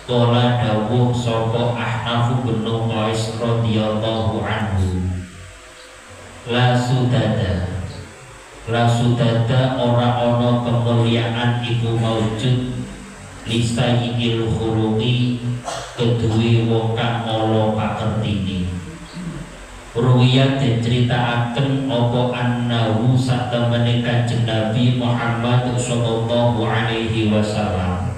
Qala dawuh sapa Ahnaf bin Qais radhiyallahu anhu, la sudada ora ana kemuliaan iku maujud lisayyil khuluqi kedue wong kang ala pakertine. Ruwiyat diceritakaken apa annahu satemene Kanjeng Nabi Muhammad sallallahu alaihi wasallam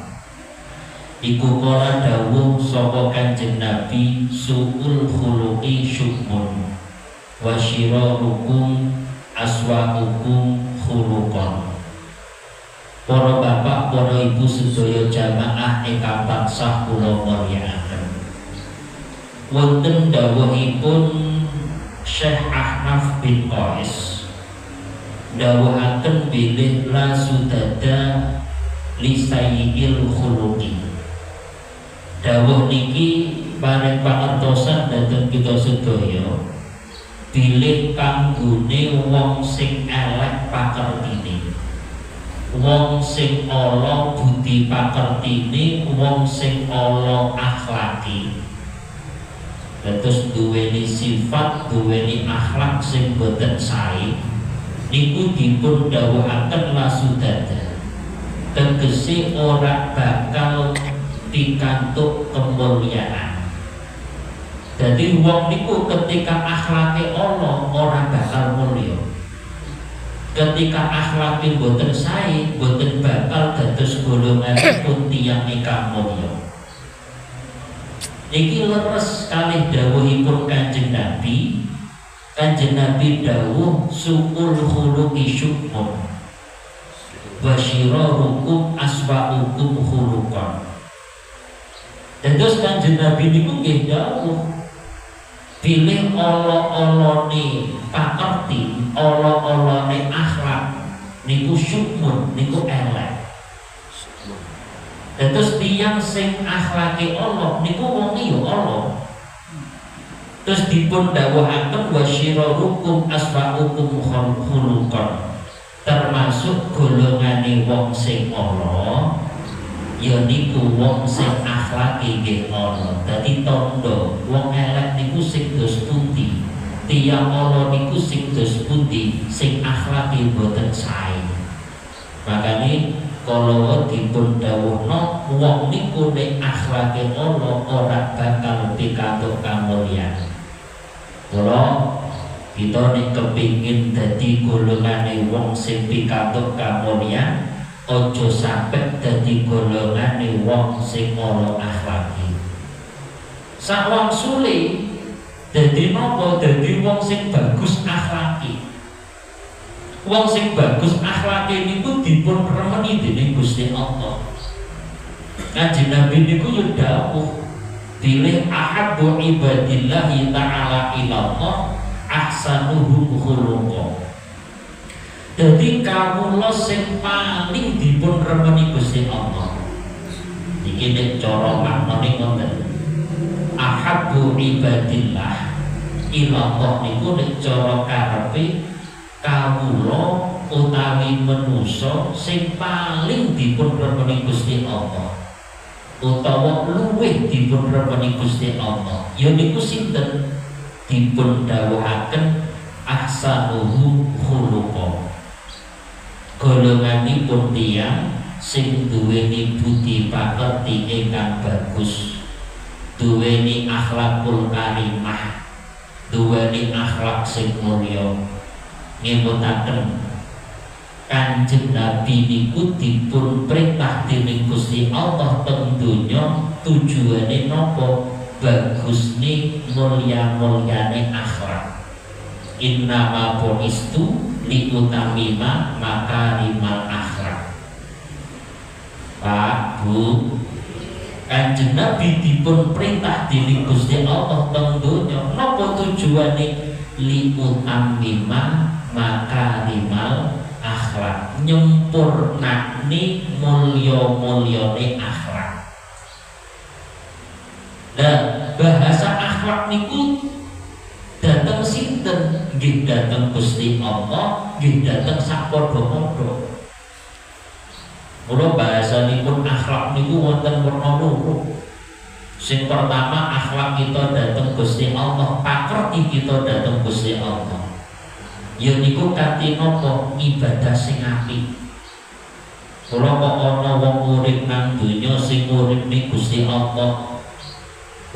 iku kala dawuh sapa Kanjeng Nabi, su'ul khuluqi syukmun wa syirarukum aswa'ukum khuluqan. Para bapak, para ibu sedaya jamaah ingkang tansah kula mulyakaken, wonten dawuhipun Syekh Ahnaf bin Qais dawuhaken bilih la sudada li sayyidil khuluqi. Dawuh niki paring pangertosan dhateng kita sedaya bilih kanggone wong sing elek pakertine, wong sing ala budi pakertine, wong sing ala akhlaki. Terus duweni sifat, duweni akhlak sing boten sae niku dipun dawuhaken la sudada, tegese ora bakal pikantuk kemuliaan. Jadi wong niku ketika akhlake ana ora bakal mulya, ketika akhlake boten sae boten bakal dados golonganipun tiyang ingkang mulya. Iki leres kalih dawuhipun Kanjeng Nabi. Kanjeng Nabi dawuh su'ul khuluqi syukmun wa syirarukum aswa'ukum khuluqan. Terus Kanjeng Nabi niku nggih dawuh pilih ala-alane pakerti, ala-alane akhlak niku syukmun, niku elek. Terus tiyang sing akhlake Allah niku wong ya Allah. Terus dipun dawuhaken wasyirarukum aswa'ukum khuluqan, termasuk golongane wong sing Allah ya niku wong sing akhlake nggih Allah. Dadi tandha wong elek niku sing dos pundi, tiyang Allah niku sing dos pundi, sing akhlake boten sae. Makane kalau dipun dawuhna wong niku nek akhlake Allah ora bakal pikantuk kamulyan. Kula kita nek kepingin dadi golongane wong sing pikantuk kamulyan, aja sampe dadi golongane wong sing ala akhlake. Sawangsule dadi napa? Dadi wong sing bagus akhlake. Wong sing bagus akhlake niku dipun remeni dening Gusti Allah. Kanjeng Nabi niku yo dawuh pilih ahabbu ibadillahi ta'ala ilallah ahsanuhum khuluqa. Dadi kawula sing paling dipun remeni Gusti Allah. Iki nek cara maknane ngoten. Ahabbu ibadillah ilallah niku nek cara karepe kawula utawi manusa sing paling dipun remeni Gusti Allah utawa luwih dipun remeni Gusti Allah ya niku sinten? Dipun dawuhaken ahsanuhum khuluqa, golonganipun tiyang sing duweni budi pakerti ingkang bagus, duweni akhlakul karimah, duweni akhlak sing mulya. Ngimutaken Kanjeng Nabi niku dipun perintah dening Gusti Allah teng donya tujuane napa? Bagusne mulya-mulyane akhlak. Innama bu'istu liutamima makarimal akhlak. Pak, Bu, Kanjeng Nabi dipun perintah dening Gusti Allah teng donya napa tujuane? Liutamima makarimal akhlak, nyempurnani mulya-mulyane akhlak. Nah, bahasa akhlak niku dateng sinten? Nggih dateng Gusti Allah, nggih dateng sapadha-padha. Mula bahasanipun akhlak niku wonten werna loro. Sing pertama akhlak kita dateng Gusti Allah, pakerti kita dateng Gusti Allah. Ya niku kanthi napa ibadah sing apik. Kula kok ana wong urip nang donya sing urip ning Gusti Allah.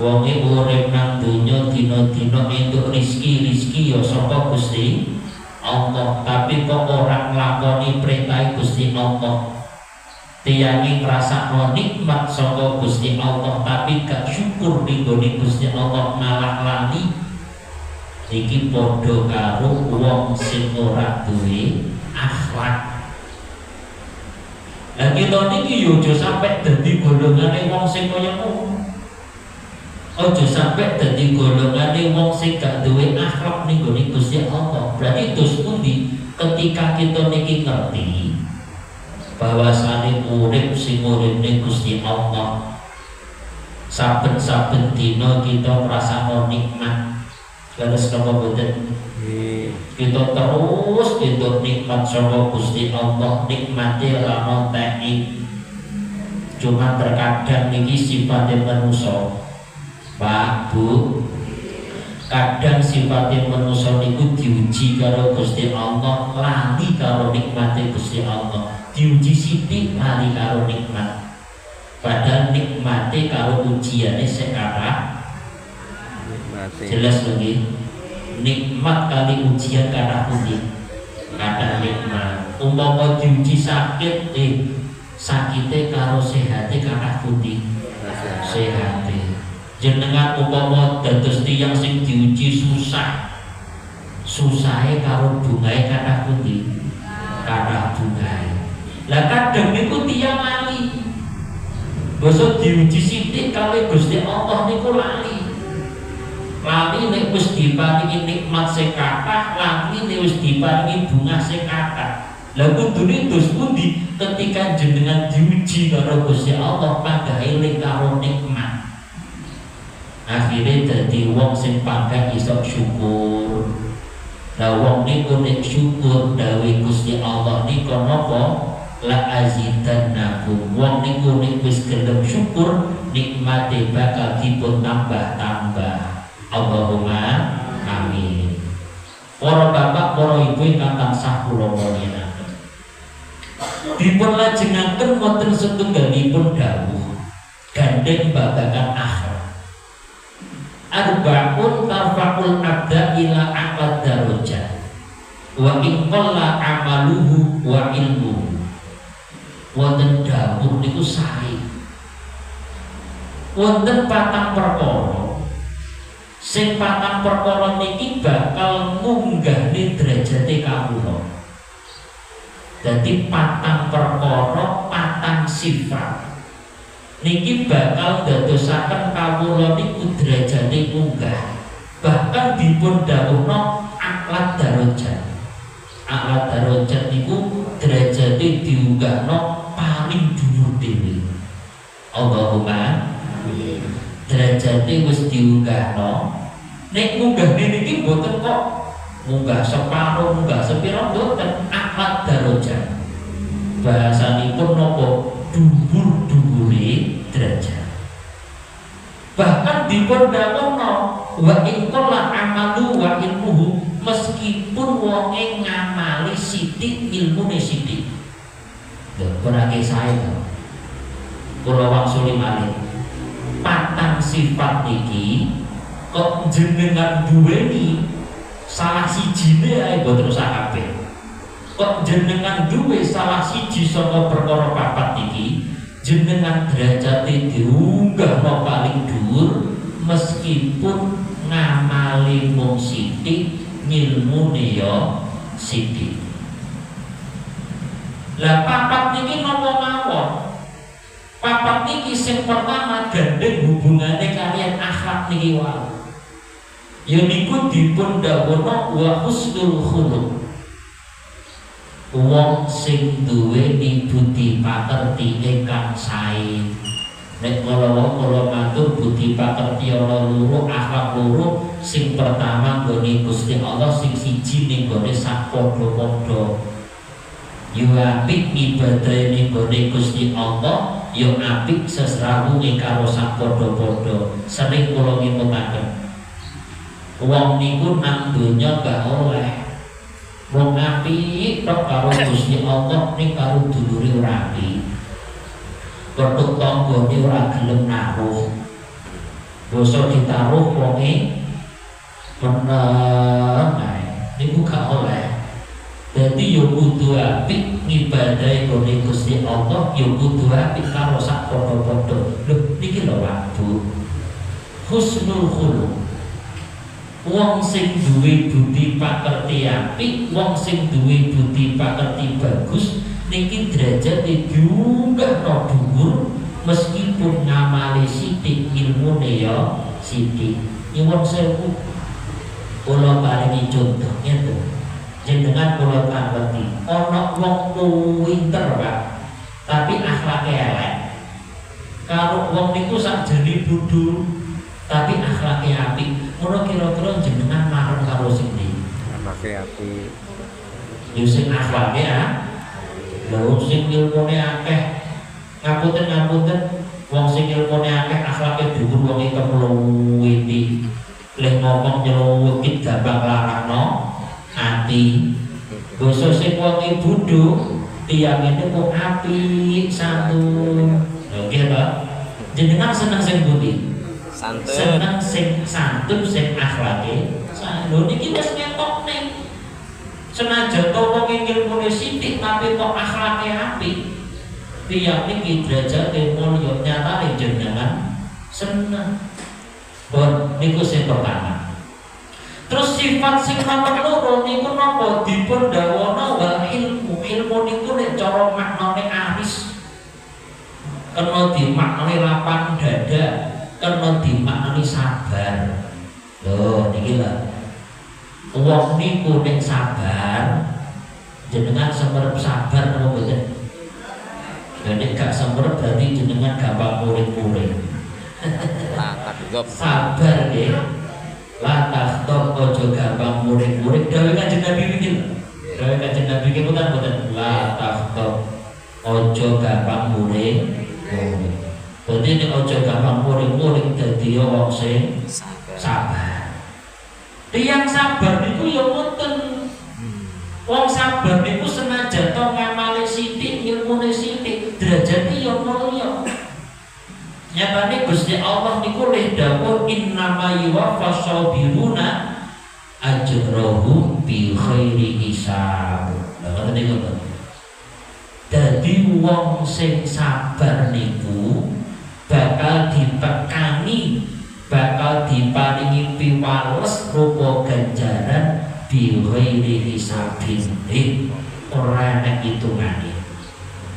Wonge urip nang donya dina-dina entuk rezeki ya saka Gusti Allah, tapi kok ora nglakoni perintah Gusti Allah. Tiyangi ngrasakno nikmat saka Gusti Allah tapi gak syukur ning gone Gusti Allah malah lali. Iki padha karo wong sing ora duwe akhlak. Lah kita niki yo aja sampe dadi golongane wong sing kaya ngono. Aja sampe dadi golongane wong sing gak duwe akhlak ning gone Gusti Allah. Berarti dos pundi ketika kita niki ngerti bahwasane urip sing uripne Gusti Allah, saben-saben dina kita ngrasakno nikmat. Kados napa boten? Kita terus entuk nikmat saka Gusti Allah, nikmate ora montek. Cuma terkadang niki sifatnya manusa. Pak, Bu, kadang sifatnya manusa niku diuji karo Gusti Allah, lali karo nikmate Gusti Allah. Diuji sithik lali karo nikmat. Padahal nikmate karo ujiane sekarang jelas lagi. Nikmat kali ujian kata pundi? Kata nikmat. Umpama diuji sakit, sakite karo sehate kata pundi? Sehate. Jenengan umpama dados tiyang sing diuji susah, susahe karo bungae kata pundi? Kata bungae. Lah kadang niku tiyang lali. Basa diuji sithik kalih Gusti Allah niku lali. Lali nek wis diparingi nikmat sing kathah, lali nek wis diparingi bunga sing kathah. Lah kudune dos pundi ketika jenengan diuji karo Gusti Allah padha eling karo nikmat. Akhire dadi wong sing padha iso syukur. Lah wong niku nek syukur dawuh Gusti Allah niku napa? La azidannakum. Wong niku nek wis gelem syukur nikmate bakal dipun tambah-tambah. Allahumma amin. Para bapak, para ibu ingkang tansah kula mulyakaken, dipun lajengaken wonten setunggalipun dawuh gandeng babagan akhlak. Arba'un tarfa'ul abda ila a'la darajat wa in qalla amaluhu wa ilmuhu. Wonten dawuh niku sae. Wonten patang perkara. Sing patang perkara niki bakal munggahne derajate kawula. Dadi patang perkara, patang sifat niki bakal dadosaken kawula niku derajate munggah. Bahkan dipun dawuhna a'la darajat. A'la darajat niku derajate diunggahno paling dhuwur dhewe. Allahumma amin. Derajate wis diunggahno. Nek munggahne niki mboten kok munggah separuh, munggah sepira mboten, a'la darajat. Bahasanipun napa? Dhuwur-dhuwure derajat. Bahkan dipun dawuhna wa in qalla amalu wa ilmuhu, meskipun wonge ngamali sithik ilmune sithik. Lho kurang sae to. Kula wangsuli malih. Patang sifat iki kok jenengan duweni salah sijine ae mboten usah kabeh. Kok jenengan duwe salah siji saka perkara papat iki, jenengan derajate diunggahno paling dhuwur meskipun ngamali mung sithik, ngilmune ya sithik. Lah papat niki napa mawon? Papat niki sing pertama gandeng hubungane kalian akhlak niki wae. Ya niku dipun dawuhna wa husnul khuluq. Wong sing duweni budi pakerti ingkang sae. Nek kala matur budi pakerti ana loro, akhlak loro. Sing pertama nggone Gusti Allah, sing siji ning gone sak padha-padha. yo apik ibadah ning gone Gusti Allah, yo apik sesrawunge karo sak padha-padha. Sering kula ngimutaken. Wong niku nang donya gak oleh. Wong apik tok karo Gusti Allah ning karo dulure ora apik. Petuk tanggane ora gelem naruh. Basa ditaruh wonge meneng ae. Niku gak oleh. Jadi yo kudu apik ngibadahi gone Gusti Allah, yo kudu apik karo sak padha-padha. Lho niki lho waktu husnul khuluq. Wong sing duwe budi pakerti apik, wong sing duwe budi pakerti bagus niki derajate diunggahno dhuwur meskipun ngamali sithik ilmune ya sithik. Nyuwun sewu kula paringi contoh ngeten. Jenengan kula tambeti ana wong pinter Pak, tapi akhlake elek. Karo wong niku sakjane bodho, tapi akhlake apik. Ngono kira-kira jenengan marang karo sing ndi? Akhlake apik. Yo sing akhlake lho sing ilmune akeh. Ngapunten, wong sing ilmune akeh akhlake dhuwur wong iki kemluwiti. Leh ngomong nyelowit gampang larangno ati. Basa sing wong iki bodho, tiyang ngene kok apik, santun. Lho nggih to. Jenengan seneng sing pundi? Santun. Seneng sing santun, sing akhlake. Lho niki wis ngetokne. Senajan to wong ilmune sithik tapi kok akhlake apik. Tiyang niki derajate mulya nyatane jenengan seneng. Bon niku sing pertama. Terus sifat sing nomor loro niku napa dipun dawana wal ilmu. Ilmu niku nek cara maknane aris. Kena dimaknani lapang dada, kena dimaknani sabar. Lho niki lho. Wong niku nek sabar jenengan semerep sabar napa mboten? Nek gak semerep berarti jenengan gampang murid-murid. Sabar nggih. La takhtab ojo gampang murid-murid. Dawuh Kanjeng Nabi iki. Dawuh Kanjeng Nabi iki boten la takhtab ojo gampang murid. Berarti nek ojo gampang murid-murid dadi wong sing sabar. Tiyang sabar niku ya ngoten. Wong sabar niku senajan to ngamali sithik, ilmune sithik, derajate ya mulya. Nyatane Gusti Allah niku leh dawuh innama yuwaffas sabiruna ajrahum bi khairi hisab. Lha ngoten niku. Dadi wong sing sabar niku bakal ditekani, bakal diparingi piwales rupa ganjaran bi khairi hisabin. Ora enek hitungane.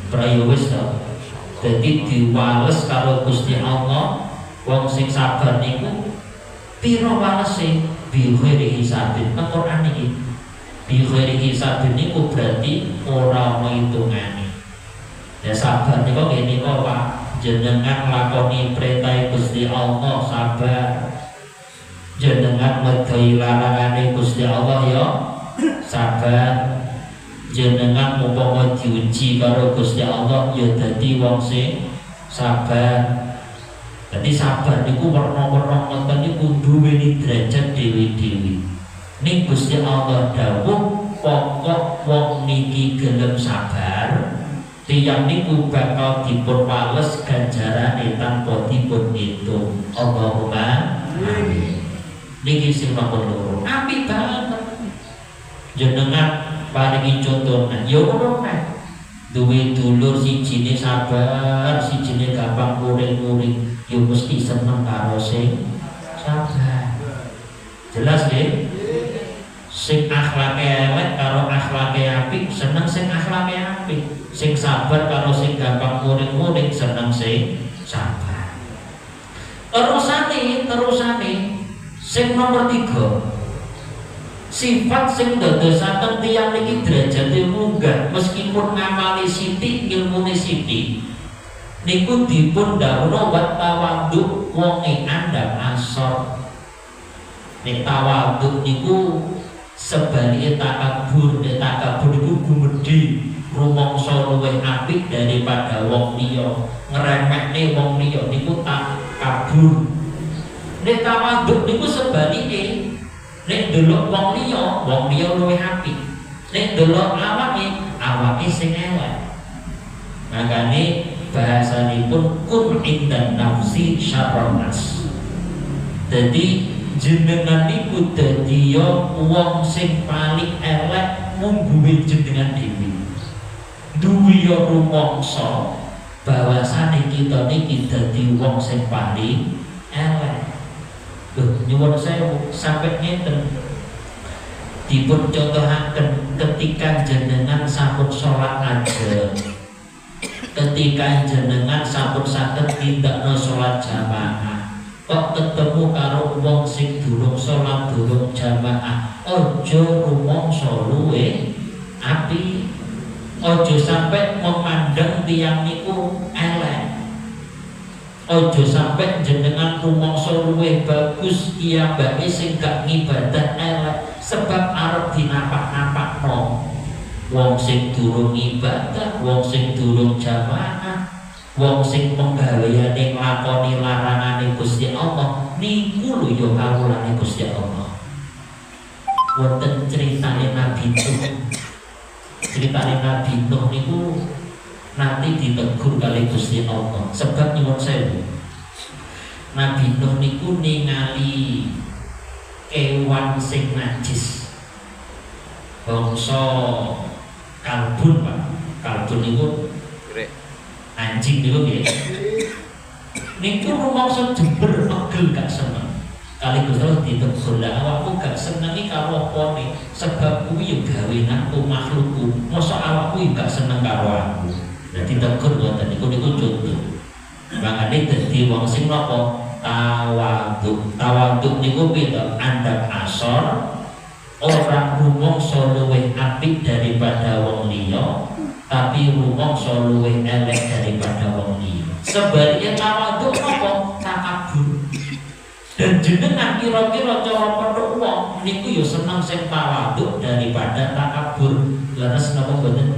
Prayowis to. Jadi diwales karo Gusti Allah. Wong sing sabar niku pira walese bi khairi hisabin. Nang Quran iki bi khairi hisabin niku berarti ora ana hitungane. Ya sabar niku ngene kok Pak, jenengan nglakoni perintah Gusti Allah sabar. Jenengan ngedoi larangane Gusti Allah ya sabar. Jenengan umpama diuji karo Gusti Allah ya dadi wong sing sabar. Dadi sabar niku werna-werna ngoten niku duweni derajat dewi-dewi. Ning Gusti Allah dawuh pokok wong niki gelem sabar, tiyang niku bakal dipun wales ganjarane tanpa dipun hitung. Allahumma amin. Niki sing nomor loro. Apik banget. Jenengan paringi contoh, yo ngono nek duwe dulur sijine sabar, sijine gampang muring-muring, yo mesti seneng karo sing sabar. Jelas nggih? Sing akhlake elek karo akhlake apik, seneng sing akhlake apik. Sing sabar karo sing gampang muring-muring, seneng sing sabar. Terusane sing nomor 3. Sifat sing dadosaken tiyang niki derajate munggah meskipun ngamali sithik, ilmune sithik. Niku dipun dawuh wa tawadhu wonge andhap asor. Nek tawadhu niku sebalike takabur, nek takabur niku gumedhi. rumangsa luwih apik daripada wong liya, ngremehne wong liya niku takabur. Nek tawadhu niku sebalike, nek delok wong liya luwih apik. Nek delok awake sing elek. Makane bahasanipun kun indan nafsi syarrun nas. Dadi jenengan niku dadi wong sing paling elek mungguhe jenengan dhewe. Duwe rumangsa bahwasane kita niki dadi wong sing paling elek. Lho nyuwun sewu sampai ngeten dipun contohaken ketika jenengan sampun salat aja, ketika jenengan sampun saged tindakno salat jamaah, kok ketemu karo wong sing durung salat durung jamaah, aja rumangsa luwih apik, aja sampai memandang tiyang niku elek, aja sampai jenengan rumangsa luwih bagus piyambake sing gak ngibadah elek, sebab arep dinapak-napakno wong sing durung ibadah, wong sing durung jamaah, wong sing penggaweane nglakoni larangane Gusti Allah niku lho ya kawulane Gusti Allah. Wonten critane Nabi Nuh. Critane Nabi Nuh niku nanti ditegur kali Gusti Allah. Sebab nyuwun sewu. Nabi Nuh niku ningali kewan sing najis. Bangsa kalbun, Pak. Kalbun niku anjing niku nggih. Niku rumangsa jember pegel gak seneng. Kali Gusti Allah ditegur, lah awakku gak senengi karo apa nih? Sebab kuwi yo gawenanku makhlukku. Mosok awakku gak seneng karo aku. Lah ditegur ngoten niku contoh. Makane dadi wong sing napa? Tawadhu. Tawadhu niku piye to? Andhap asor, orang rumangsa luwih apik daripada wong liya, tapi rumangsa luwih elek daripada wong liya. Sebaliknya tawadhu apa? Takabur. Dan jenengan kira-kira cara petuk wong niku yo seneng sing tawadhu daripada takabur. Leres napa mboten?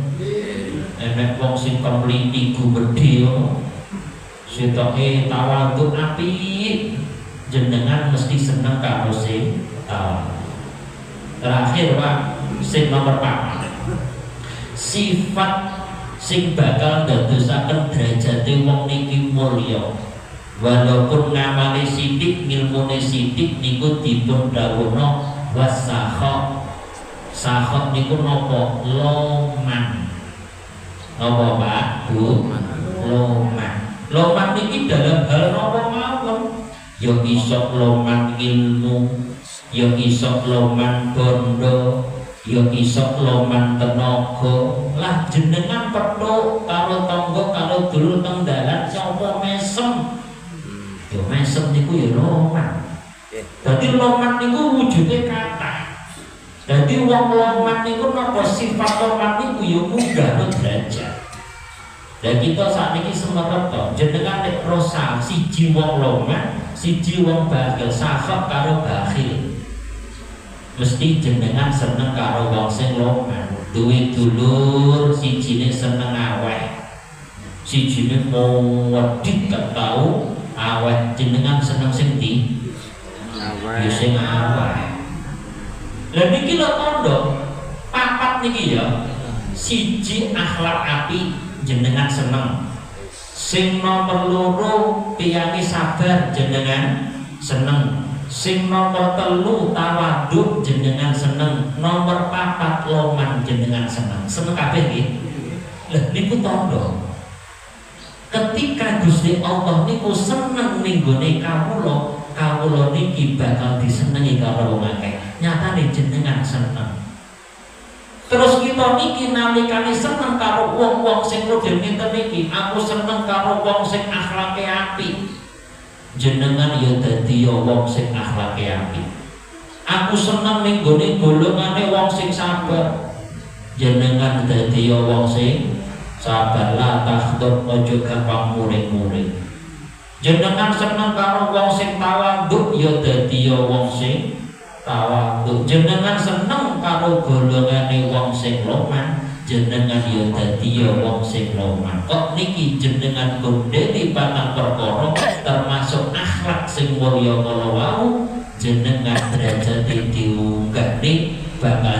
Enek wong sing kompliti gumedhe sitoke tawadhu apik, jenengan mesti seneng karo sing tawadhu. Terakhir Pak, sing nomor 4, sifat sing bakal ndadosaken derajate wong niki mulya. Walaupun ngamale sithik, ngilmune sithik niku dipun dawuhna wasakha. Sakha niku napa? Loman. Napa Pak? Bu? Loman. Loman niki dalam hal napa mawon? Ya iso loman ilmu, ya iso loman bondo, ya iso loman tenaga. Lah jenengan petuk karo tangga karo dulur teng dalan sapa mesem. Ya mesem niku ya loman. Dadi loman niku wujude kathah. Dadi wong loman niku napa sifat loman niku ya munggah derajat. Dan kita saat ini semerep to, jenengan nek rosa siji wong loman, siji wong bakhil, sakhab karo bakhil. Mesti jenengan seneng karo wong sing loman. Duwe dulur sijine seneng aweh, sijine wedhit gak tau aweh. Jenengan seneng sing ndi? Aweh. Ya sing aweh. Lah niki lho tandha papat niki ya. Siji akhlak apik, jenengan seneng. Sing nomor loro tiyane sabar, jenengan seneng. Sing nomor 3 tawadhu, jenengan seneng. Nomor 4 loman, jenengan seneng. Seneng kabeh nggih. Lah niku tandha ketika Gusti Allah niku seneng ning gone kawula, kawula niki bakal disenengi karo wong akeh. Nyatane jenengan seneng. Terus kita niki nalikane seneng karo wong-wong sing model ngeten niki, aku seneng karo wong sing akhlake apik. Jenengan ya dadi wong sing akhlake apik. Aku seneng ning gone golongane wong sing sabar. Jenengan dadi wong sing sabar, la takhdud, ojo gampang muring-muring. Jenengan seneng karo wong sing tawadhu, ya dadi wong sing tawadhu. Jenengan seneng karo golongane wong sing loman, jenengan ya dadi ya wong sing loman. Kok niki jenengan kondeni patang perkara termasuk akhlak sing mulya kala wau jenengan derajate diunggah ning bakal